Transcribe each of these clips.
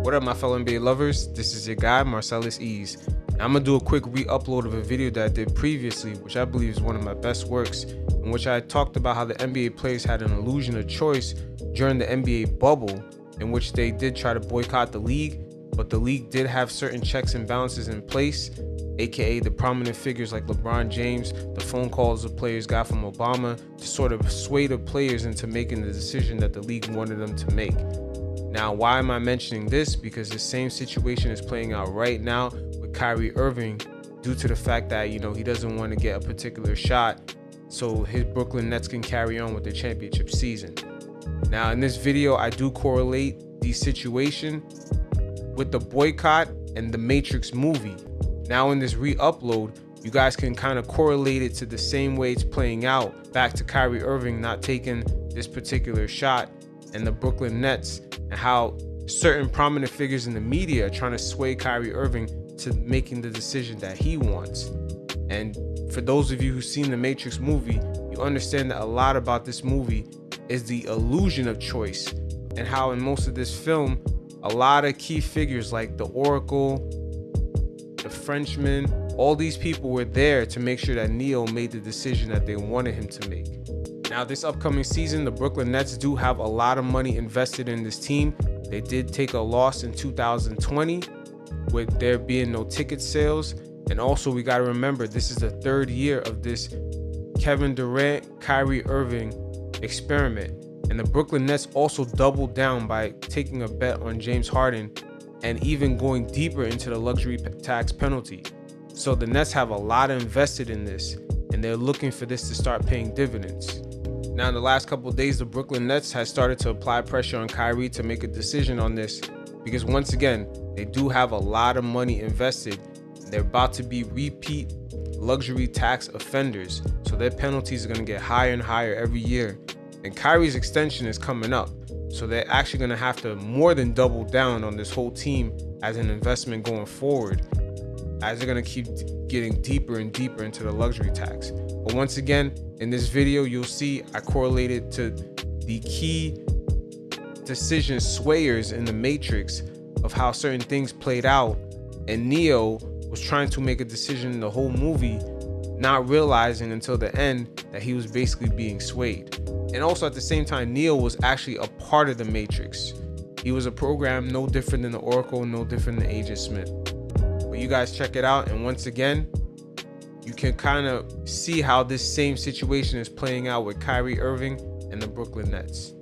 What up, my fellow NBA lovers? This is your guy, Marcellus Ease. Now, I'm gonna do a quick re-upload of a video that I did previously, which I believe is one of my best works, in which I talked about how the NBA players had an illusion of choice during the NBA bubble, in which they did try to boycott the league, but the league did have certain checks and balances in place, aka the prominent figures like LeBron James, the phone calls the players got from Obama to sort of sway the players into making the decision that the league wanted them to make. Now, why am I mentioning this? Because the same situation is playing out right now with Kyrie Irving due to the fact that, he doesn't want to get a particular shot so his Brooklyn Nets can carry on with the championship season. Now, in this video, I do correlate the situation with the boycott and the Matrix movie. Now, in this re-upload, you guys can kind of correlate it to the same way it's playing out back to Kyrie Irving not taking this particular shot and the Brooklyn Nets, and how certain prominent figures in the media are trying to sway Kyrie Irving to making the decision that he wants. And for those of you who've seen the Matrix movie, you understand that a lot about this movie is the illusion of choice, and how in most of this film, a lot of key figures like the Oracle, the Frenchman, all these people were there to make sure that Neo made the decision that they wanted him to make. Now, this upcoming season, the Brooklyn Nets do have a lot of money invested in this team. They did take a loss in 2020 with there being no ticket sales. And also, we got to remember, this is the third year of this Kevin Durant, Kyrie Irving experiment. And the Brooklyn Nets also doubled down by taking a bet on James Harden and even going deeper into the luxury tax penalty. So the Nets have a lot invested in this, and they're looking for this to start paying dividends. Now, in the last couple of days, the Brooklyn Nets has started to apply pressure on Kyrie to make a decision on this, because once again, they do have a lot of money invested. They're about to be repeat luxury tax offenders, so their penalties are going to get higher and higher every year. And Kyrie's extension is coming up, so they're actually going to have to more than double down on this whole team as an investment going forward, as they're going to keep getting deeper and deeper into the luxury tax. But once again, in this video, you'll see I correlated to the key decision swayers in the Matrix of how certain things played out, and Neo was trying to make a decision in the whole movie, not realizing until the end that he was basically being swayed. And also at the same time, Neo was actually a part of the Matrix. He was a program no different than the Oracle, no different than Agent Smith. But you guys check it out, and once again, you can kind of see how this same situation is playing out with Kyrie Irving and the Brooklyn Nets.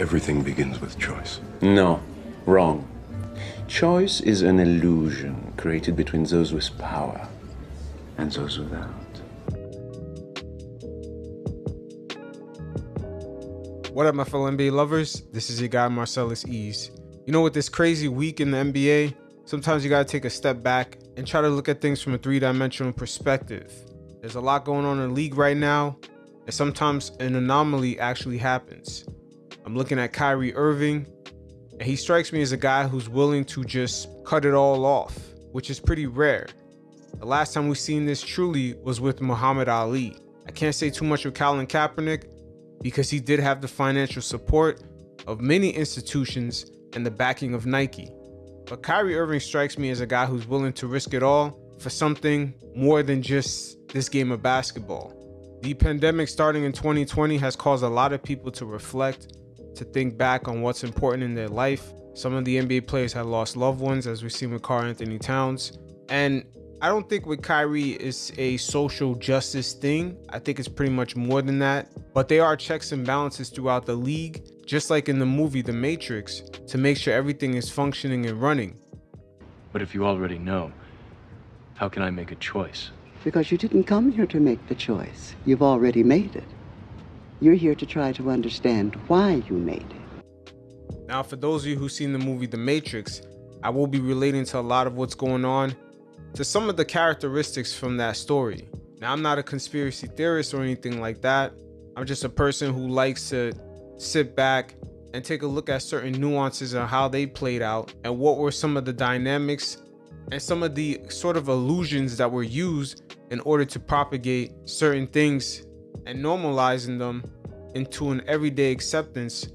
Everything begins with choice. No, wrong. Choice is an illusion created between those with power and those without. What up, my fellow NBA lovers? This is your guy, Marcellus Ease. With this crazy week in the NBA, sometimes you gotta take a step back and try to look at things from a three-dimensional perspective. There's a lot going on in the league right now, and sometimes an anomaly actually happens. I'm looking at Kyrie Irving, and he strikes me as a guy who's willing to just cut it all off, which is pretty rare. The last time we've seen this truly was with Muhammad Ali. I can't say too much with Colin Kaepernick because he did have the financial support of many institutions and the backing of Nike. But Kyrie Irving strikes me as a guy who's willing to risk it all for something more than just this game of basketball. The pandemic starting in 2020 has caused a lot of people to reflect, to think back on what's important in their life. Some of the NBA players have lost loved ones, as we've seen with Karl-Anthony Towns. And I don't think with Kyrie it's a social justice thing. I think it's pretty much more than that. But there are checks and balances throughout the league, just like in the movie The Matrix, to make sure everything is functioning and running. But if you already know, how can I make a choice? Because you didn't come here to make the choice. You've already made it. You're here to try to understand why you made it. Now, for those of you who've seen the movie The Matrix, I will be relating to a lot of what's going on, to some of the characteristics from that story. Now, I'm not a conspiracy theorist or anything like that. I'm just a person who likes to sit back and take a look at certain nuances of how they played out and what were some of the dynamics and some of the sort of illusions that were used in order to propagate certain things and normalizing them into an everyday acceptance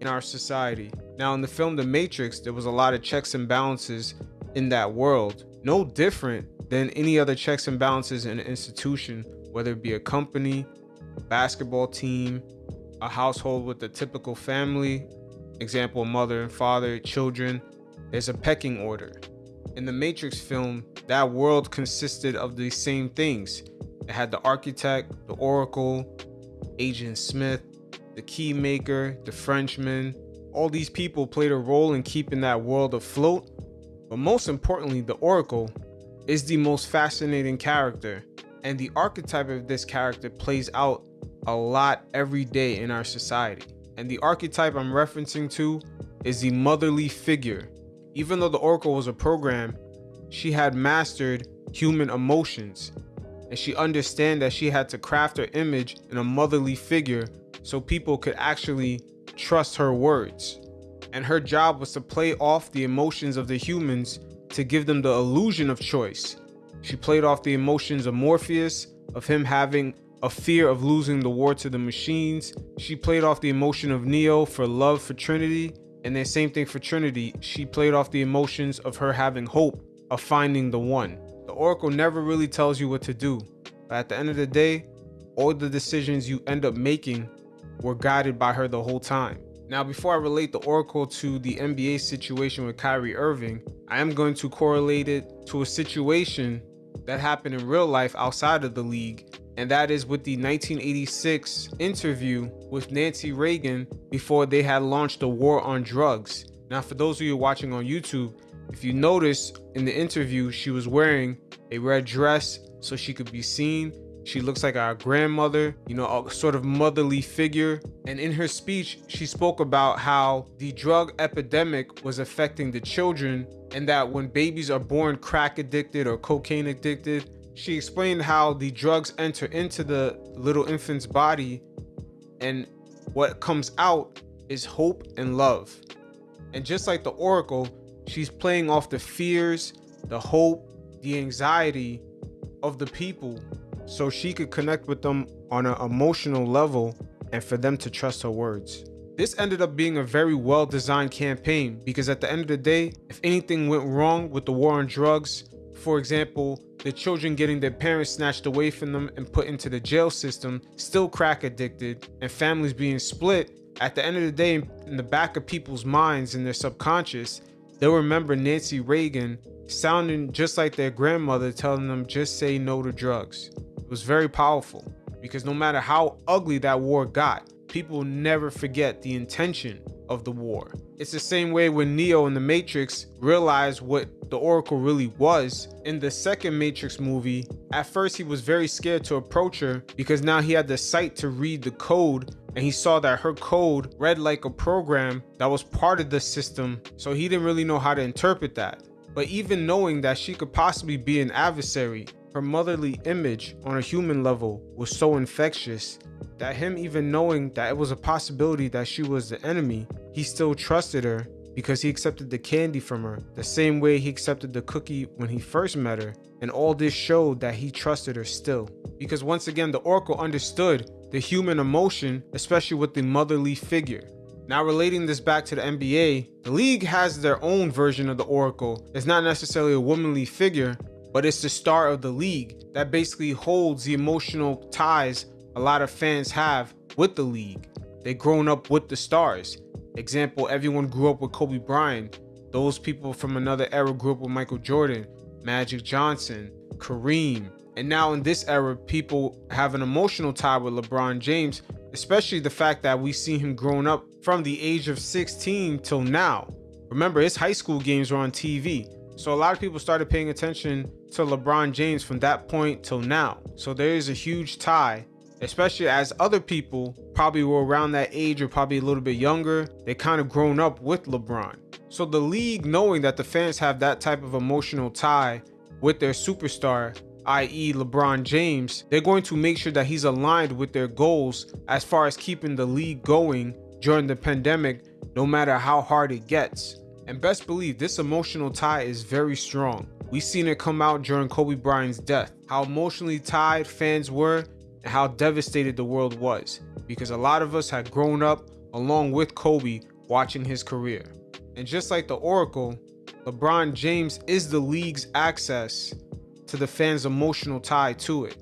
in our society. Now, in the film The Matrix, there was a lot of checks and balances in that world, no different than any other checks and balances in an institution, whether it be a company, a basketball team, a household with a typical family, example, mother and father, children. There's a pecking order. In the Matrix film, that world consisted of these same things. It had the architect, the Oracle, Agent Smith, the key maker, the Frenchman. All these people played a role in keeping that world afloat. But most importantly, the Oracle is the most fascinating character. And the archetype of this character plays out a lot every day in our society. And the archetype I'm referencing to is the motherly figure. Even though the Oracle was a program, she had mastered human emotions, and she understood that she had to craft her image in a motherly figure so people could actually trust her words. And her job was to play off the emotions of the humans to give them the illusion of choice. She played off the emotions of Morpheus, of him having a fear of losing the war to the machines. She played off the emotion of Neo for love for Trinity. And then same thing for Trinity. She played off the emotions of her having hope of finding the one. The Oracle never really tells you what to do. But at the end of the day, all the decisions you end up making were guided by her the whole time. Now, before I relate the Oracle to the NBA situation with Kyrie Irving, I am going to correlate it to a situation that happened in real life outside of the league. And that is with the 1986 interview with Nancy Reagan before they had launched the war on drugs. Now, for those of you watching on YouTube, if you notice in the interview, she was wearing a red dress so she could be seen. She looks like our grandmother, a sort of motherly figure. And in her speech, she spoke about how the drug epidemic was affecting the children, and that when babies are born crack addicted or cocaine addicted, she explained how the drugs enter into the little infant's body, and what comes out is hope and love. And just like the Oracle, she's playing off the fears, the hope, the anxiety of the people so she could connect with them on an emotional level and for them to trust her words. This ended up being a very well-designed campaign because at the end of the day, if anything went wrong with the war on drugs, for example, the children getting their parents snatched away from them and put into the jail system, still crack addicted, and families being split, at the end of the day, in the back of people's minds and their subconscious, they'll remember Nancy Reagan sounding just like their grandmother, telling them just say no to drugs. It was very powerful because no matter how ugly that war got, people will never forget the intention of the war. It's the same way when Neo in the Matrix realized what the Oracle really was. In the second Matrix movie, at first he was very scared to approach her because now he had the sight to read the code, and he saw that her code read like a program that was part of the system, so he didn't really know how to interpret that. But even knowing that she could possibly be an adversary, her motherly image on a human level was so infectious that him even knowing that it was a possibility that she was the enemy, he still trusted her because he accepted the candy from her the same way he accepted the cookie when he first met her. And all this showed that he trusted her still. Because once again, the Oracle understood the human emotion, especially with the motherly figure. Now, relating this back to the NBA, the league has their own version of the Oracle. It's not necessarily a womanly figure, but it's the star of the league that basically holds the emotional ties a lot of fans have with the league. They've grown up with the stars. Example, everyone grew up with Kobe Bryant. Those people from another era grew up with Michael Jordan, Magic Johnson, Kareem. And now in this era, people have an emotional tie with LeBron James, especially the fact that we see him growing up from the age of 16 till now. Remember, his high school games were on TV. So a lot of people started paying attention to LeBron James from that point till now. So there is a huge tie, especially as other people probably were around that age or probably a little bit younger. They kind of grown up with LeBron. So the league, knowing that the fans have that type of emotional tie with their superstar, i.e. LeBron James, they're going to make sure that he's aligned with their goals as far as keeping the league going during the pandemic, no matter how hard it gets. And best believe this emotional tie is very strong. We've seen it come out during Kobe Bryant's death, how emotionally tied fans were and how devastated the world was, because a lot of us had grown up along with Kobe watching his career. And just like the Oracle, LeBron James is the league's access to the fans' emotional tie to it.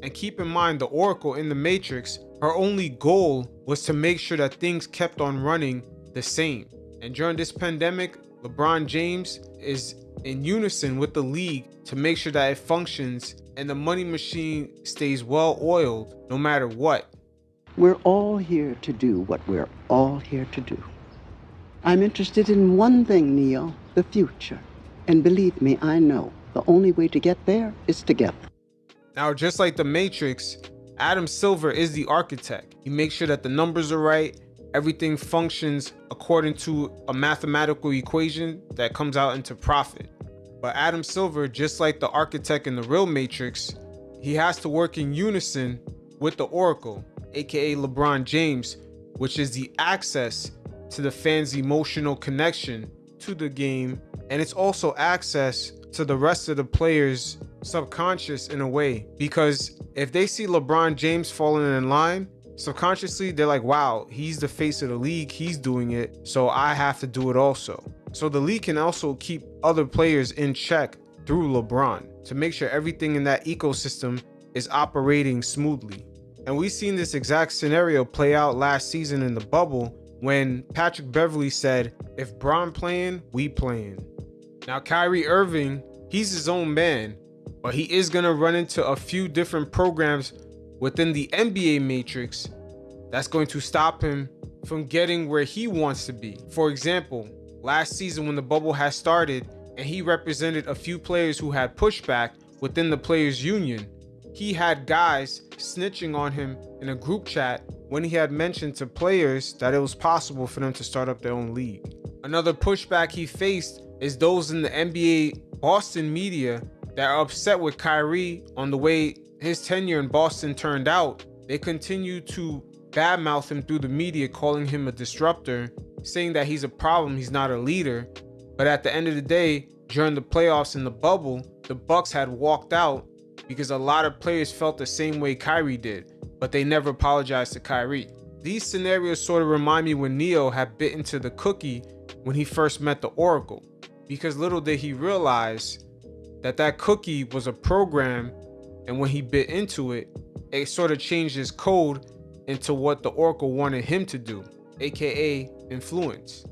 And keep in mind, the Oracle in the Matrix, her only goal was to make sure that things kept on running the same. And during this pandemic, LeBron James is in unison with the league to make sure that it functions and the money machine stays well oiled no matter what. We're all here to do what we're all here to do. I'm interested in one thing, Neo, the future. And believe me, I know the only way to get there is together. Now, just like the Matrix, Adam Silver is the architect. He makes sure that the numbers are right, everything functions according to a mathematical equation that comes out into profit. But Adam Silver, just like the architect in the real Matrix, he has to work in unison with the Oracle, aka LeBron James, which is the access to the fans' emotional connection to the game, and it's also access to the rest of the players' subconscious in a way, because if they see LeBron James falling in line, subconsciously they're like, wow, he's the face of the league, he's doing it, so I have to do it also. So the league can also keep other players in check through LeBron to make sure everything in that ecosystem is operating smoothly. And we've seen this exact scenario play out last season in the bubble when Patrick Beverley said, if Bron playing, we playing. Now Kyrie Irving, he's his own man, but he is gonna run into a few different programs within the NBA Matrix that's going to stop him from getting where he wants to be. For example, last season when the bubble had started and he represented a few players who had pushback within the players union, he had guys snitching on him in a group chat when he had mentioned to players that it was possible for them to start up their own league. Another pushback he faced is those in the NBA Boston media that are upset with Kyrie on the way his tenure in Boston turned out. They continue to badmouth him through the media, calling him a disruptor, saying that he's a problem, he's not a leader. But at the end of the day, during the playoffs in the bubble, the Bucks had walked out because a lot of players felt the same way Kyrie did, but they never apologized to Kyrie. These scenarios sort of remind me when Neo had bit into the cookie when he first met the Oracle, because little did he realize that that cookie was a program, and when he bit into it, it sort of changed his code into what the Oracle wanted him to do, aka influence.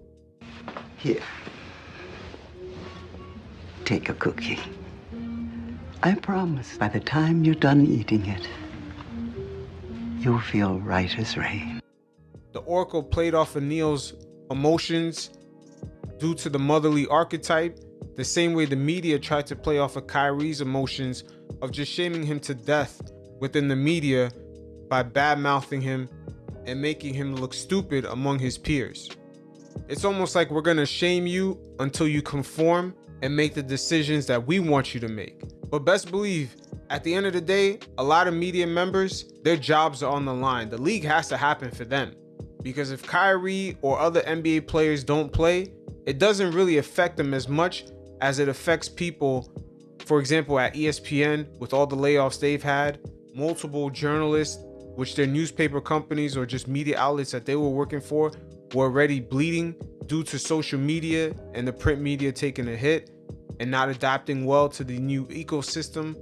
Here. Take a cookie. I promise by the time you're done eating it, you'll feel right as rain. The Oracle played off of Neo's emotions due to the motherly archetype, the same way the media tried to play off of Kyrie's emotions of just shaming him to death within the media by bad-mouthing him and making him look stupid among his peers. It's almost like we're gonna shame you until you conform and make the decisions that we want you to make. But best believe, at the end of the day, a lot of media members, their jobs are on the line. The league has to happen for them. Because if Kyrie or other NBA players don't play, it doesn't really affect them as much as it affects people, for example, at ESPN, with all the layoffs they've had, multiple journalists, which their newspaper companies or just media outlets that they were working for were already bleeding due to social media and the print media taking a hit and not adapting well to the new ecosystem.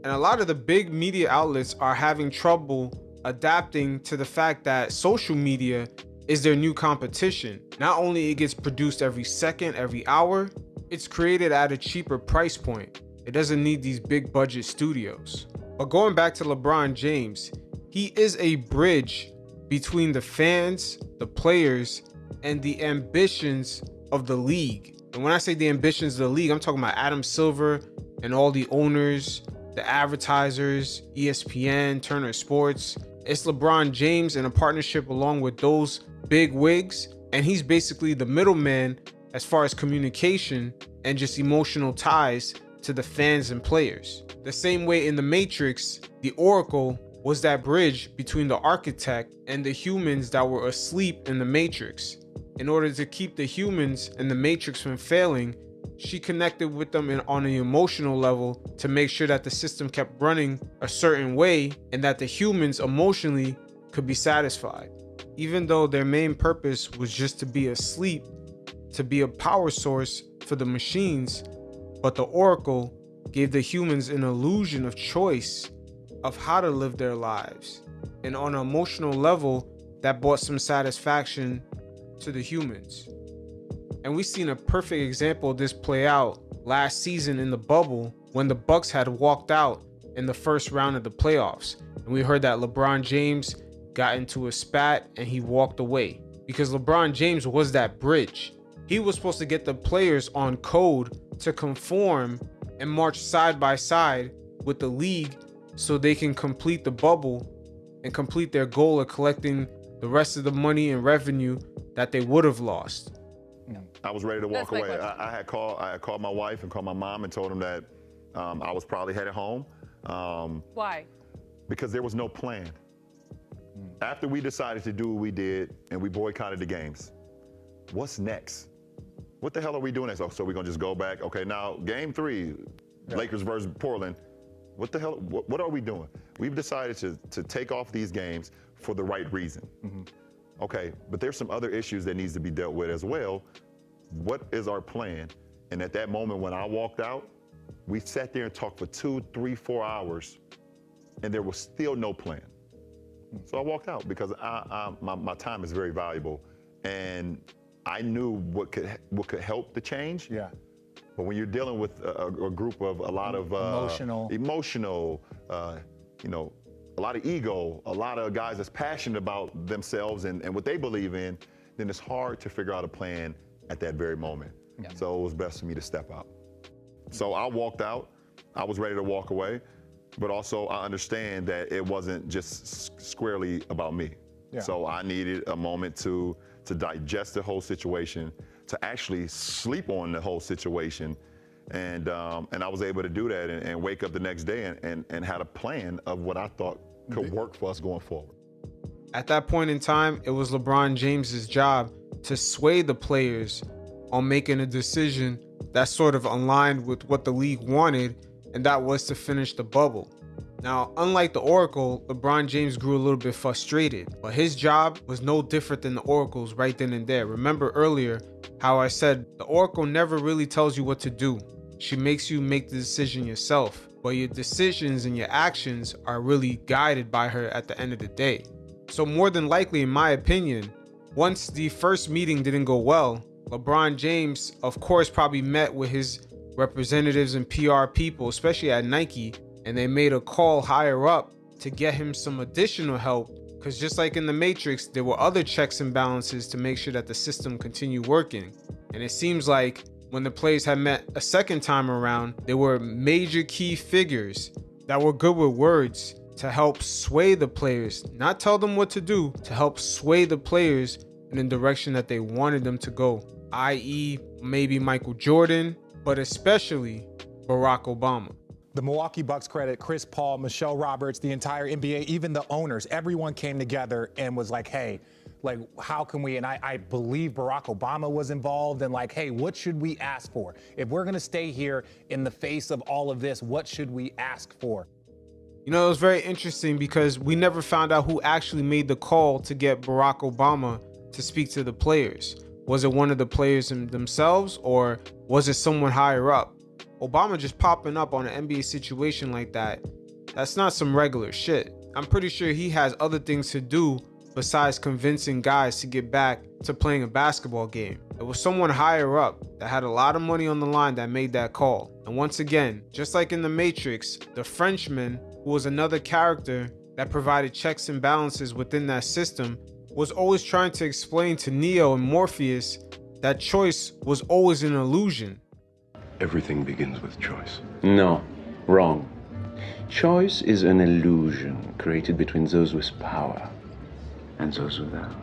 And a lot of the big media outlets are having trouble adapting to the fact that social media is their new competition. Not only it gets produced every second, every hour, it's created at a cheaper price point. It doesn't need these big budget studios. But going back to LeBron James, he is a bridge between the fans, the players, and the ambitions of the league. And when I say the ambitions of the league, I'm talking about Adam Silver and all the owners, the advertisers, ESPN, Turner Sports. It's LeBron James in a partnership along with those big wigs, and he's basically the middleman as far as communication and just emotional ties to the fans and players. The same way in the Matrix, the Oracle was that bridge between the architect and the humans that were asleep in the Matrix. In order to keep the humans in the Matrix from failing, she connected with them on an emotional level to make sure that the system kept running a certain way and that the humans emotionally could be satisfied. even though their main purpose was just to be asleep, to be a power source for the machines, but the Oracle gave the humans an illusion of choice of how to live their lives. And on an emotional level, that brought some satisfaction to the humans. And we've seen a perfect example of this play out last season in the bubble when the Bucks had walked out in the first round of the playoffs. And we heard that LeBron James got into a spat and he walked away because LeBron James was that bridge. He was supposed to get the players on code to conform and march side by side with the league so they can complete the bubble and complete their goal of collecting the rest of the money and revenue that they would have lost. I was ready to walk away. I had called my wife and called my mom and told them that I was probably headed home. Why? Because there was no plan. After we decided to do what we did and we boycotted the games, what's next? What the hell are we doing next? Oh, so we're gonna just go back? Okay, now game 3, Lakers versus Portland. What the hell? What are we doing? We've decided to take off these games for the right reason. Okay, but there's some other issues that needs to be dealt with as well. What is our plan? And at that moment when I walked out, we sat there and talked for 2, 3, 4 hours, and there was still no plan. So I walked out because my time is very valuable, and I knew what could help the change. Yeah. But when you're dealing with a group of a lot of emotional, a lot of ego, a lot of guys that's passionate about themselves and what they believe in, then it's hard to figure out a plan at that very moment. Yeah. So it was best for me to step out. So I walked out. I was ready to walk away, but also I understand that it wasn't just squarely about me. Yeah. So I needed a moment to digest the whole situation, to actually sleep on the whole situation. And I was able to do that and wake up the next day and had a plan of what I thought could work for us going forward. At that point in time, it was LeBron James's job to sway the players on making a decision that sort of aligned with what the league wanted, and that was to finish the bubble. Now, unlike the Oracle, LeBron James grew a little bit frustrated, but his job was no different than the Oracle's right then and there. Remember earlier how I said the Oracle never really tells you what to do. She makes you make the decision yourself, but your decisions and your actions are really guided by her at the end of the day. So more than likely, in my opinion, once the first meeting didn't go well, LeBron James, of course, probably met with his representatives and PR people, especially at Nike, and they made a call higher up to get him some additional help, because just like in the Matrix, there were other checks and balances to make sure that the system continued working. And it seems like when the players had met a second time around, there were major key figures that were good with words to help sway the players, not tell them what to do, to help sway the players in the direction that they wanted them to go, i.e. maybe Michael Jordan, but especially Barack Obama. The Milwaukee Bucks credit Chris Paul, Michelle Roberts, the entire NBA, even the owners, everyone came together and was like, hey, like, how can we, and I believe Barack Obama was involved, and like, hey, what should we ask for? If we're gonna stay here in the face of all of this, what should we ask for? You know, it was very interesting because we never found out who actually made the call to get Barack Obama to speak to the players. Was it one of the players themselves, or was it someone higher up? Obama just popping up on an NBA situation like that, that's not some regular shit. I'm pretty sure he has other things to do besides convincing guys to get back to playing a basketball game. It was someone higher up that had a lot of money on the line that made that call. And once again, just like in the Matrix, the Frenchman, who was another character that provided checks and balances within that system, was always trying to explain to Neo and Morpheus that choice was always an illusion. Everything begins with choice. No, wrong. Choice is an illusion created between those with power and those without.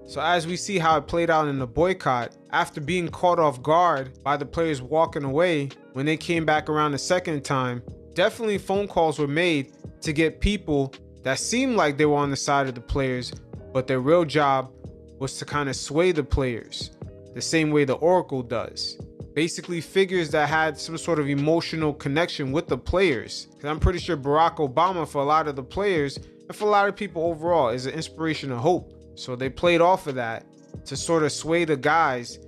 So as we see how it played out in the boycott, after being caught off guard by the players walking away, when they came back around the second time, definitely phone calls were made to get people that seemed like they were on the side of the players, but their real job was to kind of sway the players, the same way the Oracle does. Basically figures that had some sort of emotional connection with the players. Because I'm pretty sure Barack Obama, for a lot of the players, and for a lot of people overall, is an inspiration of hope. So they played off of that to sort of sway the guys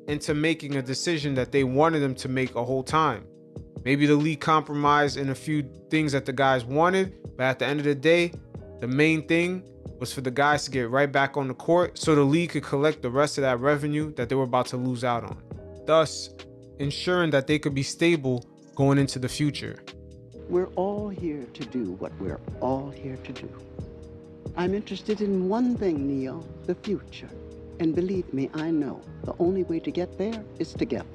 into making a decision that they wanted them to make a whole time. Maybe the league compromised in a few things that the guys wanted, but at the end of the day, the main thing was for the guys to get right back on the court so the league could collect the rest of that revenue that they were about to lose out on, thus ensuring that they could be stable going into the future. We're all here to do what we're all here to do. I'm interested in one thing, Neil, the future. And believe me, I know the only way to get there is together.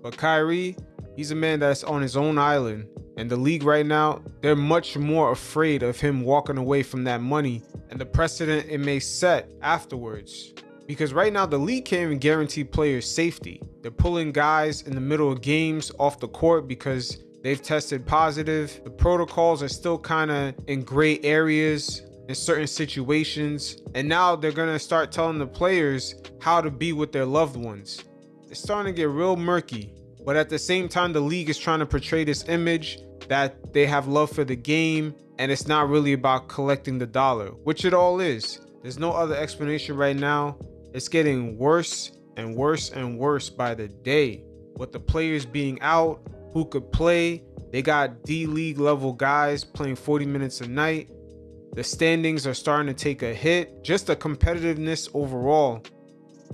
But Kyrie, he's a man that's on his own island. And the league right now, they're much more afraid of him walking away from that money and the precedent it may set afterwards. Because right now, the league can't even guarantee players' safety. They're pulling guys in the middle of games off the court because they've tested positive. The protocols are still kind of in gray areas in certain situations. And now they're going to start telling the players how to be with their loved ones. It's starting to get real murky. But at the same time, the league is trying to portray this image that they have love for the game and it's not really about collecting the dollar, which it all is. There's no other explanation right now. It's getting worse and worse and worse by the day. With the players being out, who could play, they got D-League level guys playing 40 minutes a night. The standings are starting to take a hit. Just the competitiveness overall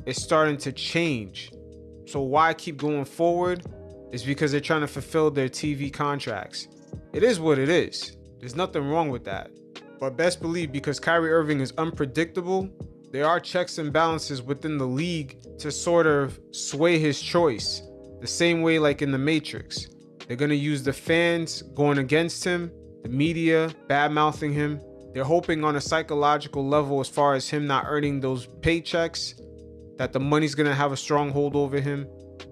is starting to change. So why keep going forward is because they're trying to fulfill their TV contracts. It is what it is. There's nothing wrong with that. But best believe, because Kyrie Irving is unpredictable, there are checks and balances within the league to sort of sway his choice. The same way like in the Matrix. They're going to use the fans going against him, the media bad-mouthing him. They're hoping on a psychological level as far as him not earning those paychecks, that the money's going to have a strong hold over him.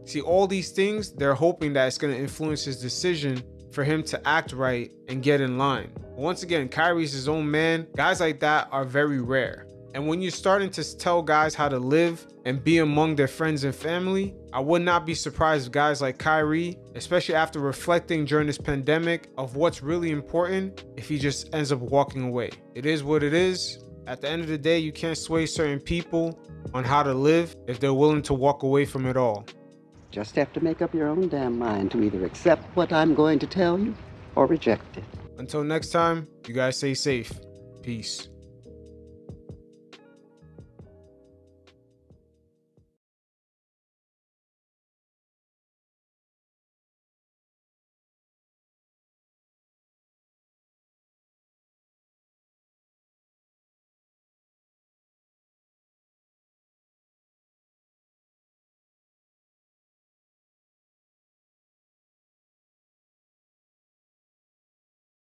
See, all these things, they're hoping that it's going to influence his decision for him to act right and get in line. But once again, Kyrie's his own man. Guys like that are very rare. And when you're starting to tell guys how to live and be among their friends and family, I would not be surprised if guys like Kyrie, especially after reflecting during this pandemic of what's really important, if he just ends up walking away. It is what it is. At the end of the day, you can't sway certain people on how to live if they're willing to walk away from it all. Just have to make up your own damn mind to either accept what I'm going to tell you or reject it. Until next time, you guys stay safe. Peace.